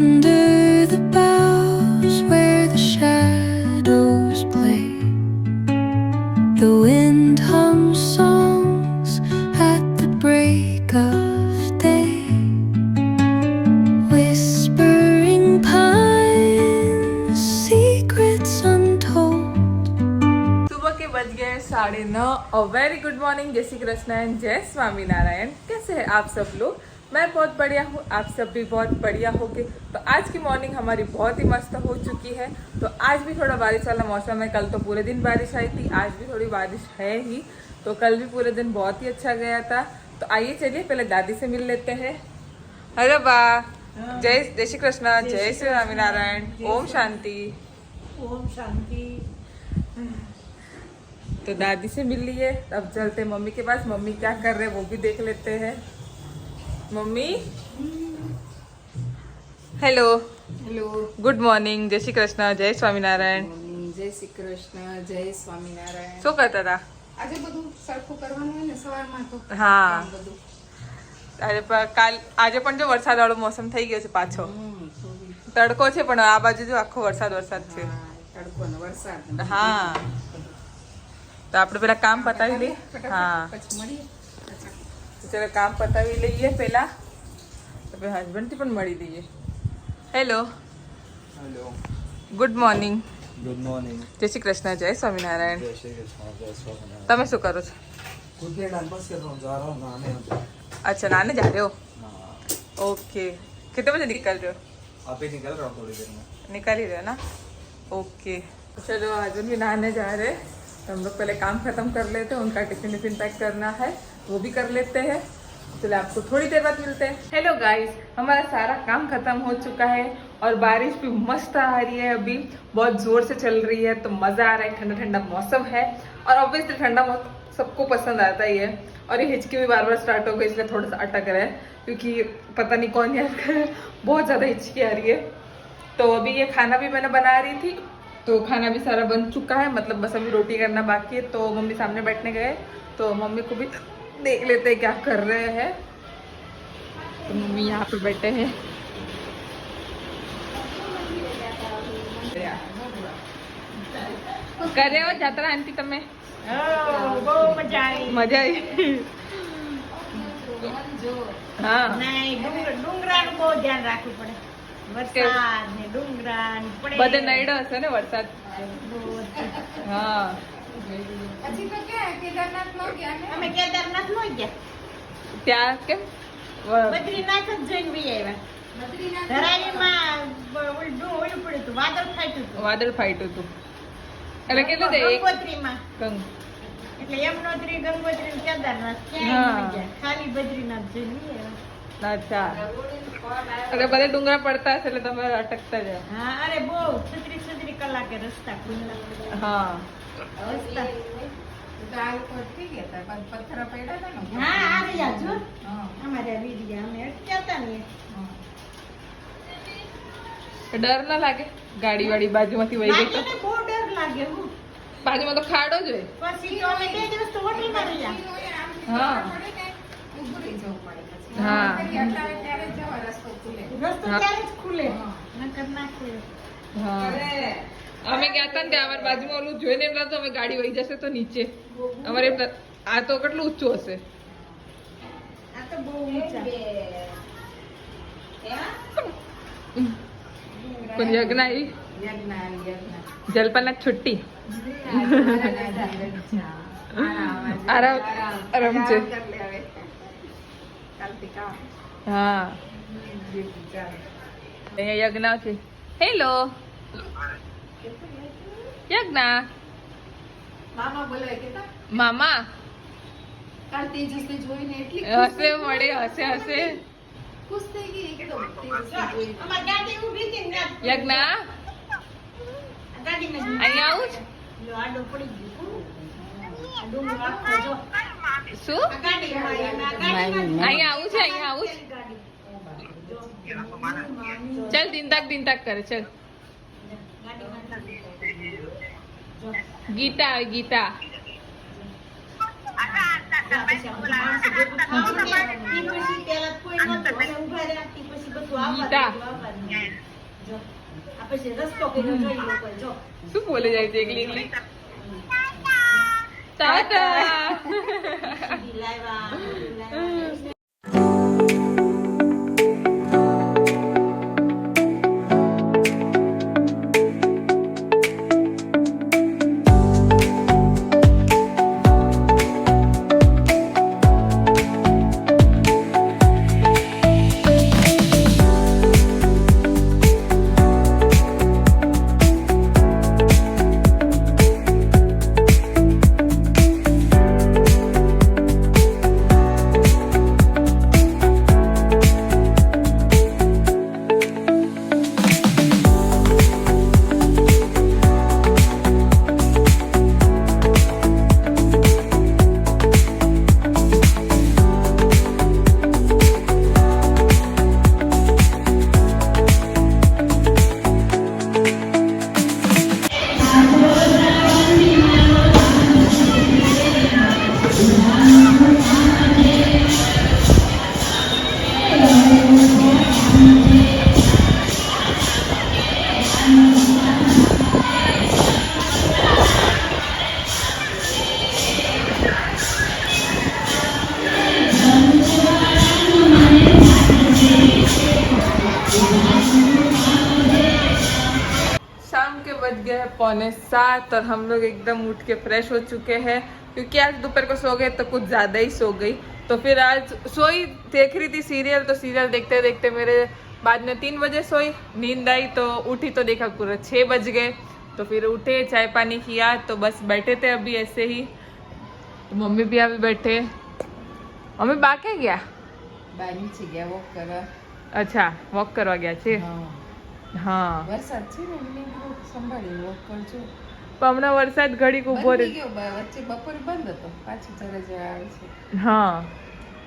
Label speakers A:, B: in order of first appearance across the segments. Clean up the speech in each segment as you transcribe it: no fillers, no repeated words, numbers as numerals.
A: Under the boughs where the shadows play, the wind hums songs at the break of day, whispering pines, secrets untold.
B: सुबह के बज गए 9:30। और very good morning, जय Shri Krishna and जय स्वामी नारायण। कैसे हैं आप सब लोग? मैं बहुत बढ़िया हूँ, आप सब भी बहुत बढ़िया होंगे। तो आज की मॉर्निंग हमारी बहुत ही मस्त हो चुकी है। तो आज भी थोड़ा बारिश वाला मौसम है। कल तो पूरे दिन बारिश आई थी, आज भी थोड़ी बारिश है ही। तो कल भी पूरे दिन बहुत ही अच्छा गया था। तो आइए चलिए पहले दादी से मिल लेते हैं। अरे वाह, जय श्री कृष्ण, जय श्री स्वामीनारायण, ओम शांति।
C: ओम शांति।
B: तो दादी से मिल लिए, अब चलते मम्मी के पास। मम्मी क्या कर रहे हैं वो भी देख लेते हैं। Mummy hello.
C: Hello,
B: good morning, जय श्री कृष्ण, जय स्वामीनारायण।
C: જય શ્રી કૃષ્ણ, જય સ્વામિનારાયણ।
B: શું કરતા હતા?
C: આજે બધું સરખું કરવાનું હોય ને સવારમાં તો
B: હા,
C: કામ બધું.
B: આજે પણ જો વરસાદ વાળો મોસમ થઈ ગયો છે પાછો। તડકો છે પણ આ બાજુ જો આખો વરસાદ છે।
C: હા, તડકો ને વરસાદ.
B: હા, તો આપણે પેલા કામ પતાવી લઈએ। હા,
C: પછી મળીએ.
B: ચલો કામ પતાવી લઈએ પહેલા, તો પછી હસબન્ડથી પણ મળી દઈએ। Hello,
D: hello,
B: good morning,
D: good morning,
B: જય શ્રી કૃષ્ણ, જય સ્વામિનારાયણ।
D: जय श्री कृष्ण, जय स्वामीनारायण।
B: તમે શું કરો છો?
D: कुछ देर टाइम पास कर रहा हूँ, जा रहा हूँ नहाने अब।
B: अच्छा, नहाने जा रहे हो?
D: हाँ,
B: ओके, कितने बजे निकल रहे हो?
D: अभी निकल रहा हूँ थोड़ी देर में।
B: निकल ही रहे हो ना? ओके, चलो हस्बैंड भी नहाने जा रहे हैं। तो हम लोग पहले काम खत्म कर लेते हैं, उनका टिफिन विफिन पैक करना है वो भी कर लेते हैं। चलो आपको थोड़ी देर बाद मिलते हैं। हेलो गाइस, हमारा सारा काम खत्म हो चुका है और बारिश भी मस्त आ रही है, अभी बहुत जोर से चल रही है। तो मज़ा आ रहा है, ठंडा ठंडा मौसम है। और ऑब्वियसली ठंडा मौसम सबको पसंद आता ही है। और ये हिचकी भी बार बार स्टार्ट हो गई, इसलिए थोड़ा सा अटक रहा है, क्योंकि पता नहीं कौन याद करे, बहुत ज़्यादा हिचकी आ रही है। तो अभी ये खाना भी मैंने बना रही थी, तो खाना भी सारा बन चुका है, मतलब बस अभी रोटी करना बाकी है। तो मम्मी सामने बैठने गए, तो मम्मी को भी देख लेते हैं क्या कर रहे हैं। तो मम्मी यहाँ पे बैठे हैं। करे हो जात्रा आंटी तमे?
C: બહુ મજા આવી.
B: મજા આવી? હા,
C: નહીં, ડુંગરાનું બહુ ધ્યાન રાખવું પડે. વરસાદ ને ડુંગરા ને પડે.
B: બધે નડ્યો હશે ને વરસાદ? હા,
C: પછી તો ક્યાં કેદારનાથ નો ગયા ને? અમે કેદારનાથ નો ગયા.
B: ત્યાં કેમ?
C: બદ્રીનાથ જ જોઈને બી આવ્યા. ધરાવીમાં ઓલું પડ્યું હતું, વાદળ ફાટ્યું હતું.
B: વાદળ ફાટ્યું હતું એટલે કેટલું છે?
C: ગંગોત્રીમાં.
B: ગંગ
C: એટલે યમનોત્રી, ગંગોત્રી ને કેદારનાથ
B: હા.
C: ક્યાંય નહીં ગયા. ખાલી બદ્રીનાથ જોઈને બી આવ્યા.
B: અચ્છા, એટલે બધા ડુંગરા પડતા હશે એટલે તમે અટકતા જ.
C: હા, અરે બહુ 36 કલાકે રસ્તા ખુલ્લા.
B: હા,
C: રસ્તા. હા, આવ્યા જો. અમારે વીડિયા અમે અટક્યા હતા ને.
B: ડર ના લાગે? ગાડી વાળી બાજુમાંથી વહી ગઈ તો?
C: લાગીને બહુ ડર લાગે હું.
B: બાજુમાં તો ખાડો જ હોય।
C: પછી તો અમે 2 દિવસ તો હોટલમાં રહ્યા.
B: હા, હા,
C: રસ્તો ત્યારે જ ખુલે, નકર ના ખુલે.
B: હા। અમે ગયા હતા ને ત્યાં અમારી બાજુમાં ઓલું જોઈને એમ લાગતું અમે ગાડી વહી જશે તો નીચે। અમારે એમ આ તો કેટલું ઊંચું હશે?
C: આ તો બહુ ઊંચા.
B: પણ યજ્ઞ આવી,
C: યજ્ઞ.
B: જલપાના છુટ્ટી, આરામ આરામ છે। હા, અહીંયા યજ્ઞ છે। હેલો યજ્ઞ,
C: મામા બોલાય કેતા
B: મામા
C: કાલ તેજસને જોઈને એટલી
B: હસે મળે, હસે હસે।
C: ખુશ થઈ ગઈ કે તો તેજસને જોઈને. અમાર ગાડી ઊભી હતી ને
B: યજ્ઞ
C: ગાડીમાં
B: અહીંયા આવું જ?
C: લો આડો પડી ગયો. આ ડુંગર આખો જો.
B: શું?
C: આ ગાડીમાં ગાડીમાં
B: અહીંયા આવું છે? અહીંયા આવું છે? ચલ દિન તક કરે, ચલ। ગીતા આવે, ગીતા।
C: પછી પેલા કોઈ નહોતું, હવે ઊભા રહ્યા પછી બધું આવવાનું,
B: ગીતા.
C: બધું આવવાનું. જો આ પછી રસ્તો કર્યો જોઈ લોકો જો
B: શું બોલે જાય છે એકલી એકલી? ટાટા.
C: સીડી લાવ્યા, બધું લાવ્યા.
B: शाम के बज गए हैं 6:45 और हम लोग एकदम उठ के फ्रेश हो चुके हैं क्योंकि आज दोपहर को सो गए तो कुछ ज़्यादा ही सो गई। तो फिर आज सोई देख रही थी सीरियल, तो सीरियल देखते देखते मेरे बाद में 3 बजे सोई, नींद आई तो उठी तो देखा पूरा 6 बज गए। तो फिर उठे, चाय पानी किया, तो बस बैठे थे अभी ऐसे ही। तो मम्मी भी अभी बैठे। मम्मी बा क्या गया?
E: બહાર નીચે ગયા વોક કરવા.
B: अच्छा वॉक करवा गया छे।
E: હા
B: हाँ
E: વરસાદ છે ને એટલે થોડુંક સંભાળી વોક કરજો.
B: પણ હમણાં વરસાદ ઘડીક ઊભો
E: બંધ
B: રહે।
E: થઈ ગયો વચ્ચે બપોરે બંધ હતો પાછી જરા આવે છે.
B: हाँ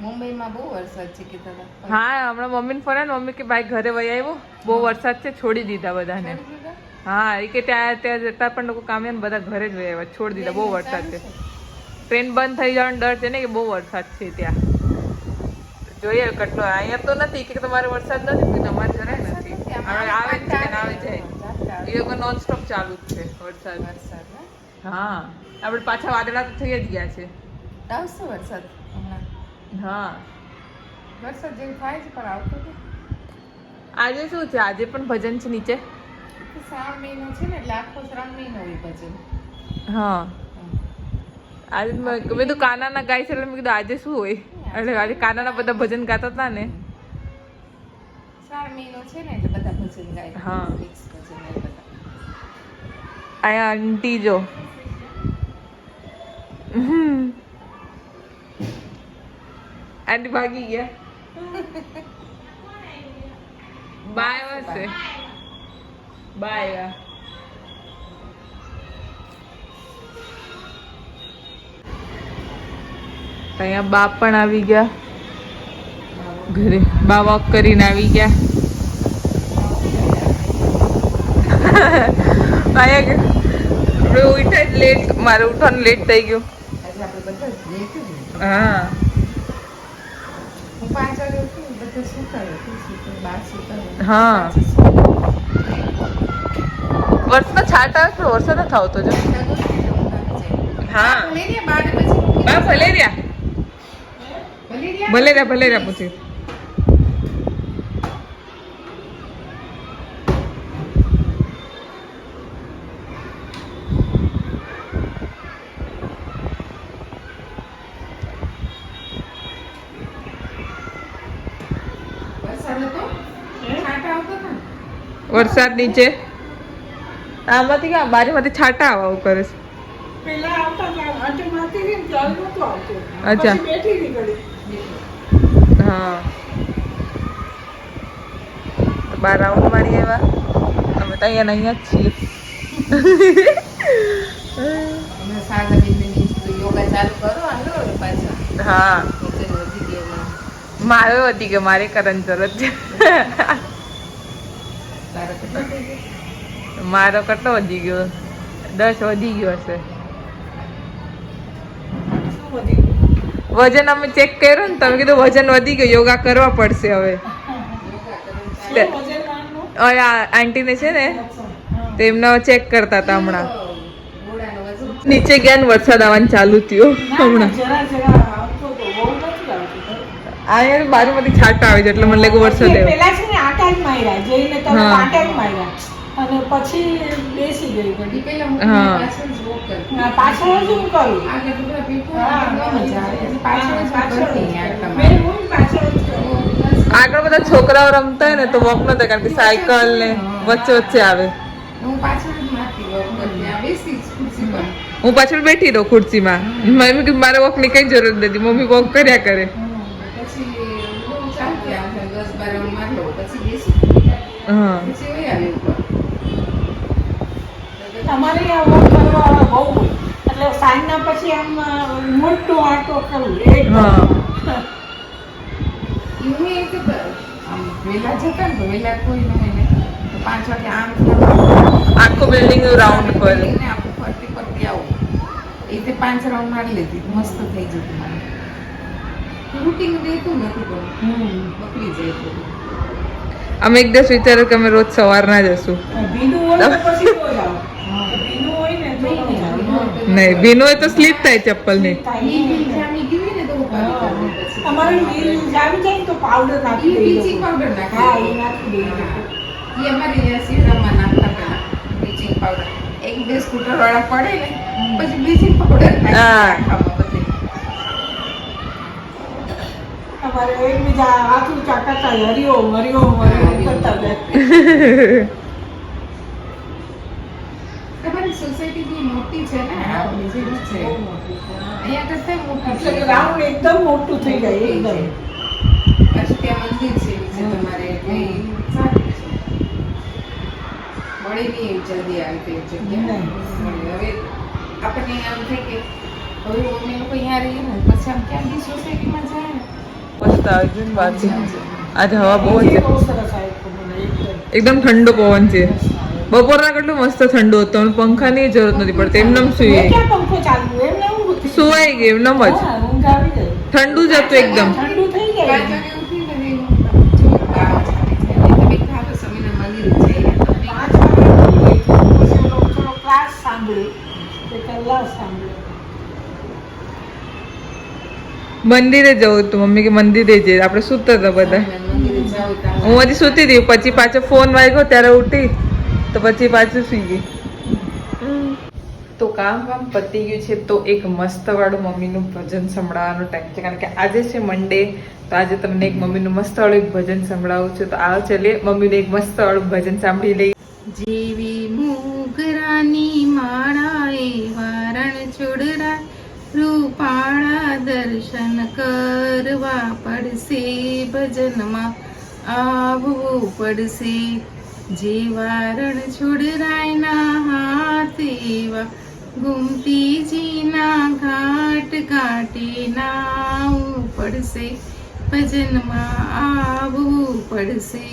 E: મુંબઈમાં બહુ વરસાદ છે કે દાદા
B: હા હમણાં મમ્મીને ફોન આવ્યો, મમ્મી કે ભાઈ ઘરે વહી આવ્યો, બહુ વરસાદ છે, છોડી દીધા બધાને। હા એ કે ત્યાં ત્યાં જતા પણ લોકો કામે ને બધા ઘરે જ વહી આવ્યા, છોડી દીધા, બહુ વરસાદ છે। ટ્રેન બંધ થઈ જવાનો ડર છે ને કે બહુ વરસાદ છે ત્યાં। જોઈએ કેટલો, અહીંયા તો નથી કે તમારે વરસાદ નથી, પણ અમારે જરાય નથી, હવે આવે જ છે ને આવે જાય, એ લોકો નોન સ્ટોપ ચાલુ જ છે વરસાદ।
E: વરસાદ ને
B: હા આપણે પાછા વાદળા તો થઈ જ ગયા છે।
E: આવશે વરસાદ હમણાં
B: હા
E: વરસાદ જેવું થાય છે પણ આવતો નથી.
B: આજે શું છે? આજે પણ ભજન છે નીચે।
E: તો શ્રાવણ મહિનો છે ને એટલે આખો શ્રાવણ મહિનો હોય ભજન.
B: હા આજે મેં કીધું કાનાના ગાય છે એટલે મેં કીધું આજે શું હોય, એટલે આજે કાનાના બધા ભજન ગાતા હતા ને।
E: શ્રાવણ મહિનો છે ને એટલે બધા ભજન ગાય.
B: હા.
E: મિક્સ ભજન ગાય બધા.
B: અહીંયા આંટી જો આંટી ભાગી ગયા, બા આવ્યા છે, બા આવ્યા। અહીંયા બા પણ આવી ગયા ઘરે, બા વોક કરીને આવી ગયા। આપણે ઉઠ્યા જ લેટ, મારે ઉઠવાનું લેટ થઈ ગયું।
E: આજે આપણે બધા જ late જ ઉઠ્યા.
B: હા
E: હું 5 વાગે ઉઠી ને બધા સુતા હોય. તું સુતો, બા સુતા હોય.
B: હા
E: પાછી સુતા.
B: વર્ષમાં છાંટ આવે પણ વરસાદ નથી આવતો જો। હા
E: ભલે રહ્યા બાને પછી
B: બા ભલે રહ્યા,
E: ભલે રહ્યા.
B: ભલે રહ્યા, ભલે રહ્યા પૂછી।
E: વરસાદ હતો? છાંટા આવતા હતા ને?
B: વરસાદ નીચે આમાંથી ક્યાં બારીમાંથી છાંટા આવા કરે છે।
F: પેલા આવતા હતા, આંટીમાંથી ને ત્યારે નહોતો આવતો.
B: અચ્છા।
F: પછી બેઠી રહી ઘડી.
B: હા તો બાર રાઉન્ડ મારી આવ્યા, અમે તો અહીંયા ને અહીંયા જ છીએ।
E: અમે સાદા બેનની યોગા ચાલુ કરો હાલો હવે પાછા.
B: હા
E: વજન વધી ગયું.
B: મારો વધી ગયો, મારે કરવાની જરૂરત છે।
E: તારે કેટલા થઈ ગયા?
B: મારો કેટલો વધી ગયો? 10 વધી ગયો હશે।
F: શું વધી ગયું?
B: વજન અમે ચેક કર્યું ને, તમે કીધું વજન વધી ગયું, યોગા કરવા પડશે હવે।
E: યોગા કરવા
B: તે-
F: વજનવાળનું?
B: આંટીને છે ને તો એમના ચેક કરતા હતા હમણાં
E: ઘોડાનો વજન
B: નીચે ગયા ને વરસાદ આવવાનું ચાલુ થયો હમણાં
F: જરા જરા આવતો તો બહુ નથી આવતો.
B: અહીંયા બાજુમાંથી છાંટા આવે છે એટલે મને લાગ્યું વરસાદ
F: એટલે
B: આવ્યો
F: પેલા છે ને આટા જ માર્યા જઈને તમે
B: હા.
F: આટા જ માર્યા અને પછી બેસી ગઈ ઘડી.
E: ઈ પેલા હું
B: હા.
E: પાછળ જ walk કરતી.
F: ના, પાછળ જ હું કરું.
E: આગળ બધા ભેગું
F: હા,
E: ન મજા આવે. પછી પાછળ જ
F: પાછળ જ.
E: કરતી આટલા
F: મેં હું પાછળ જ કરું.
B: આગળ બધા છોકરાઓ રમતા હોય ને તો વોક ન થાય કારણ કે સાયકલ ને વચ્ચે વચ્ચે આવે
E: હું પાછળ જ મારતી walk કરતી. આ બેસી જ ખુરશી પર.
B: હું પાછળ બેઠી રહું ખુરશીમાં મમ્મી કીધું મારે વોક ની કઈ જરૂર નથી મમ્મી વોક કર્યા કરે
E: પછી બહુ ચાલતી આવે 10-12 રાઉન્ડ મારી લઉં. પછી બેસી
B: હા
E: પછી વહી આવી ઉપર.
F: અમારે અહીંયા વોક કરવા બહુ હોય. એટલે સાંજના પછી આમ મોટો આટો કરું એક
B: હા.
E: એવું એ કે આમ વહેલા જતા ને તો વહેલા કોઈ ન હોય ને તો 5 વાગે આમ થવાનું.
B: આખું બિલ્ડિંગ રાઉન્ડ પર
E: ને આપણે ફરતી ફરતી આવું. એ તે 5 રાઉન્ડ મારી લેતી મસ્ત થઈ જતું મને. રૂટીન રહેતું નથી પણ બકરી જાય થોડું.
B: અમે એક દિવસ વિચાર્યું કે અમે રોજ સવારના જશું
F: ભીનું હોય તો પછી તો જાઓ. ભીનું હોય ને તો ન જાઓ.
B: નહીં ભીનું હોય તો સ્લીપ થાય ચપ્પલ ની
E: ઈ બી જામી ગયું હોય ને તો ઉપાડી કરવી પછી.
F: અમારે લીલ જામી જાય ને તો પાવડર નાખી
E: ઈ
F: દઈએ
E: બ્લીચિંગ
F: લોકો.
E: પાવડર નાખી
F: હા,
E: દઈએ.
F: એ નાખી દઈએ લોકો.
E: ઈ અમારે અહીંયા શિરામાં નાખતા પેલા બ્લીચિંગ પાવડર. એક બે સ્કૂટર વાળા પડે ને પછી બ્લીચિંગ પાવડર નાખી
B: હા.
E: આખામાં બધે.
F: અમારે એકબીજા હાથ ઊંચા કરતા હરિઓમ હરિઓમ હરિઓમ કરતા જાય.
E: તમારી સોસાયટી બી મોટી છે ને આપણી જેવી જ છે. અહીંયા કરતા મોટી
F: એટલે
E: છે.
F: ગ્રાઉન્ડ એકદમ મોટું થઈ જાય એકદમ.
E: પાછું ત્યાં મંદિર છે તમારે એટલે ઈ સારું છે. મળી નહીં એવી જલ્દી આવી તે જગ્યા. મળી. હવે આપણને આમ થાય કે હવે અમે લોકો અહીંયા રહીએ ને પછી આમ ક્યાં બી સોસાયટીમાં જાય ને
B: મસ્ત આવે છે ને બહારથી આજે હવા બહુ જ છે
F: બહુ સરસ આવ્યું મને એકદમ.
B: એકદમ ઠંડો પવન છે બપોરના કેટલું મસ્ત ઠંડુ હતું અને પંખાની જરૂરત નથી પડતી એમનેમ
F: મેં
B: સુઈ
F: ક્યાં પંખો ચાલુ એમ ને એવું હતું.
B: સુવાઈ ગઈ એમનેમ જ
F: હા, ઊંઘ આવી જાય.
B: ઠંડુ જ હતું એકદમ
F: ઠંડુ થઈ
E: 5
F: જાય.
E: વાગે ઉઠીને હવે હું જો બહાર ચાલી જાય તમે ખાતો સમયના મંદિર જઈએ તો
F: 5 વાગે ઉઠી. પછી ઓલો થોડો ક્લાસ સાંભળ્યો. એક કલાક સાંભળ્યો.
B: મંદિરે જવું હતું મમ્મી કે મંદિરે જઈએ આપણે સૂતા હતા બધા
E: મંદિરે જાવ ત્યાં
B: હું હજી સૂતી હતી પછી પાછો ફોન વાગ્યો ત્યારે ઉઠી તો પછી પાછું સુઈ ગઈ તો કામ પતી ગયું છે તો એક મસ્ત વાળું મમ્મીનું ભજન સંભળાવવાનો ટાઈમ છે કારણ કે આજે છે મંડે તો આજે તમને એક મમ્મીનું મસ્ત વાળું એક ભજન સંભળાવું છું તો આવો ચલીએ મમ્મીનું એક મસ્ત વાળું ભજન સાંભળી લઈએ
E: જેવી મોગરાની માળાએ વારણ છોડરા રૂપાળા દર્શન કરવા પડશે ભજનમાં આવવું પડશે જે વારણ છોડરાયના હાથ એવા ગુમતીજીના ઘાટ ઘાટે નાવું પડશે ભજનમાં આવવું પડશે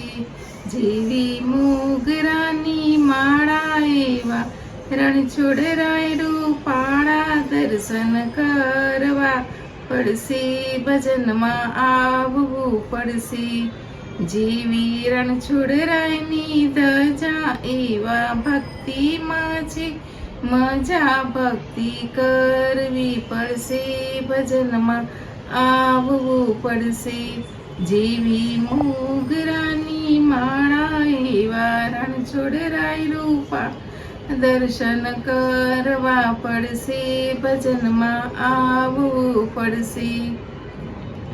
E: જેવી મોગરાની માળા એવા રણછોડરાય રૂપાળા દર્શન કરવા પડશે ભજનમાં આવવું પડશે જેવી રણછોડરાયની ધજા એવા ભક્તિમાં છે મજા ભક્તિ કરવી પડશે ભજનમાં આવવું પડશે જેવી મોગરાની માળા એવા રણછોડરાય રૂપા દર્શન કરવા પડશે ભજનમાં આવવું પડશે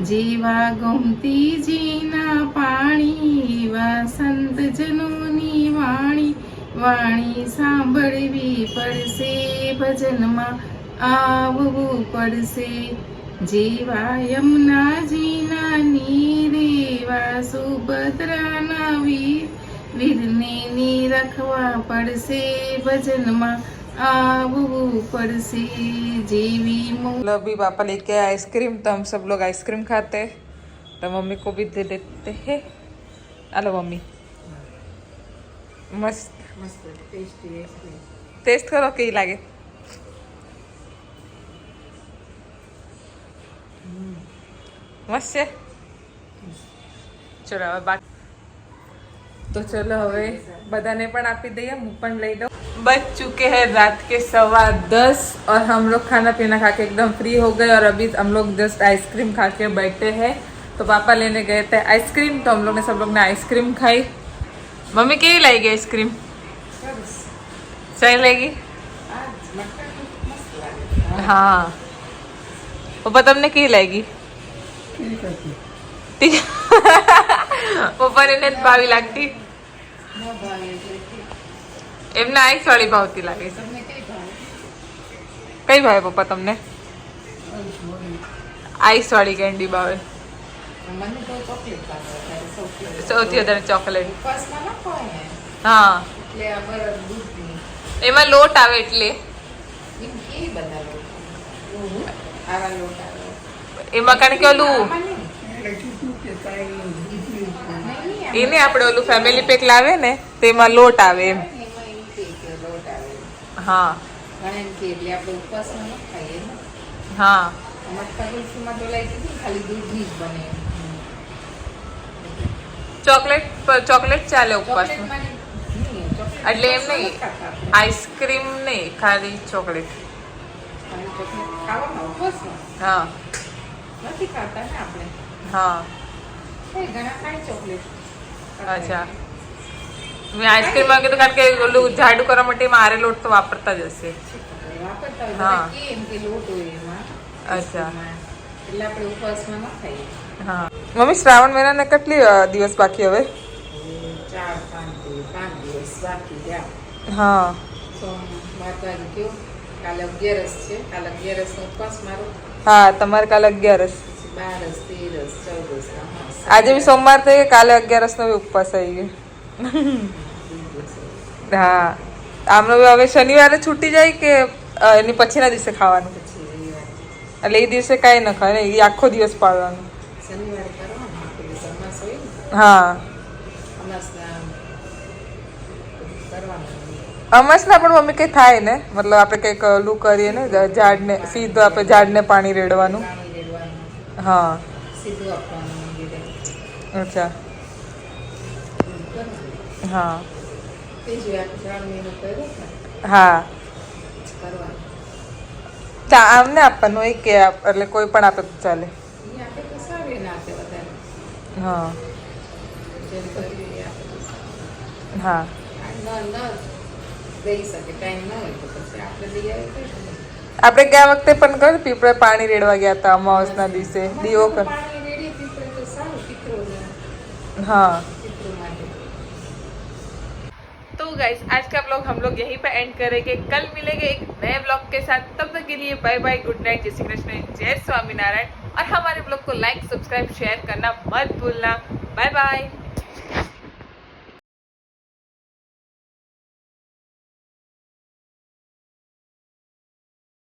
E: જેવા ગોમતીજીના પાણી એવા સંતજનોની વાણી સાંભળવી પડશે ભજનમાં આવવું પડશે જેવા યમુનાજીના નીરેવા સુભદ્રાના વીરને નિરખવા પડશે ભજનમાં आवू पड़से जेवी
B: मतलब अभी पापा लेके आए आइसक्रीम तो हम सब लोग आइसक्रीम खाते हैं तो मम्मी को भी दे देते हैं हेलो मम्मी मस्त
E: मस्त टेस्टी आइसक्रीम
B: टेस्ट करो कई लागे मस्त है चलो अब बाकी तो चलो હવે બધાને પણ આપી દઈએ, હું પણ લઈ લઉં। बज चुके हैं रात के 10:15 और हम लोग खाना पीना खा के एकदम फ्री हो गए और अभी हम लोग जस्ट आइसक्रीम खा के बैठे हैं। तो पापा लेने गए थे आइसक्रीम, तो हम लोग ने सब लोग ने आइसक्रीम खाई। मम्मी કેવી લાગી આઈસ્ક્રીમ? સહી લાગી? હા પપ્પા તમને કેવી લાગી? પપ્પાને નથી ભાવી લાગતી, એમને આઈસ વાળી ભાવતી લાગે છે। કઈ ભાવે પપ્પા તમને? આઈસ વાળી કેન્ડી ભાવે,
E: મને તો ચોકલેટ ભાવે
B: સૌથી વધારે ચોકલેટ।
E: ઉપવાસમાં ન ખવાય ને
B: હા
E: એટલે આ બરફ દૂધની
B: એમાં લોટ આવે એટલે
E: એમ કેવી બધા લોકો આવા લોટ આવે
B: એમાં કારણ કે ઓલું
E: આમાં નહીં.
B: એને આપણે ઓલું ફેમિલી પેક લાવે ને તેમાં લોટ આવે એમ।
E: એમાં એમ કે લોટ આવે
B: હા
E: ઘણા એમ કે એટલે આપણે ઉપવાસમાં ન ખાઈએ ને
B: હા
E: મટકા ગુલ્ફીમાં તો લઈ દીધી ને ખાલી દૂધની જ બને
B: ચોકલેટ ચાલે ઉપવાસમાં,
E: ચોકલેટમાં નહીં, ચોકલેટ
B: એટલે એમ
E: ઉપવાસમાં
B: નહીં
E: નથી ખાતા આપણે.
B: આઈસ્ક્રીમ નહીં ખાલી ચોકલેટ।
E: ખાલી ચોકલેટ ખાવામાં ઉપવાસમાં
B: હા
E: નથી ખાતા ને આપણે
B: હા
E: એ ઘણા ખાય ચોકલેટ
B: અચ્છા મેં આઈસ્ક્રીમ માં કીધું કારણ કે ઓલું જાડું કરવા માટે એમાં આરે લોટ તો વાપરતા જ હશે।
E: વાપરતા હોય
B: હા.
E: બધા કે એમ કે લોટ હોય એમાં
B: અચ્છા
E: એટલે આપણે ઉપવાસમાં ન ખાઈએ
B: હા મમ્મી શ્રાવણ મહિનાને કેટલી દિવસ બાકી હવે?
E: 4-5 દિવસ બાકી રહ્યા
B: હા
E: સોમવાર તો આજે કેવું કાલે 11 છે કાલે 11 નો ઉપવાસ મારો
B: હા તમારે કાલે 11
E: પછી 12 13 14
B: આજે બી સોમવાર થઈ ગયો, કાલે 11 નો બી ઉપવાસ આવી ગયો। હા આમનો બી હવે શનિવારે છૂટી જાય કે એની પછીના દિવસે ખાવાનું? એટલે એ દિવસે કાંઈ ન ખાય ને, એ આખો દિવસ પાળવાનું।
E: શનિવારે કરવાનું પેલી સમાસ હોય ને
B: હા
E: અમાસના કરવાનું
B: અમાસના પણ મમ્મી કંઈ થાય ને, મતલબ આપણે કંઈક ઓલું કરીએ ને ઝાડને સીધું આપણે ઝાડને પાણી રેડવાનું।
E: પાણી રેડવાનું
B: હા
E: સીધું આપવાનું મંદિરે
B: અચ્છા
E: કરવાનું
B: હા
E: બીજું આ 3 મહિનો કર્યો ને
B: હા
E: કરવાનું
B: આમને આપવાનું હોય કે એટલે કોઈ પણ આપે તો ચાલે?
E: એ આપે તો સારું એને આપે વધારે
B: હા
E: જેમ કર્યું એ આપે તો સારું
B: હા
E: ન દઈ શકે ટાઈમ ન હોય તો પછી આપણે દઈ આવે કઈ શકે
B: આપણે ગયા વખતે પણ કહ્યું પીપળે પાણી રેડવા ગયા હતા અમાવસના દિવસે દીવો કર।
E: पानी रेडी पीपल तो सारू पितरों ने
B: हाँ
E: पितरों माटे
B: तो गाइस आज का ब्लॉग हम लोग यहीं पे एंड करेंगे। कल मिलेंगे एक नए ब्लॉग के साथ, तब तक के लिए बाय बाय, गुड नाइट, जय श्री कृष्ण, जय स्वामीनारायण। और हमारे ब्लॉग को लाइक सब्सक्राइब शेयर करना मत भूलना। Bye bye.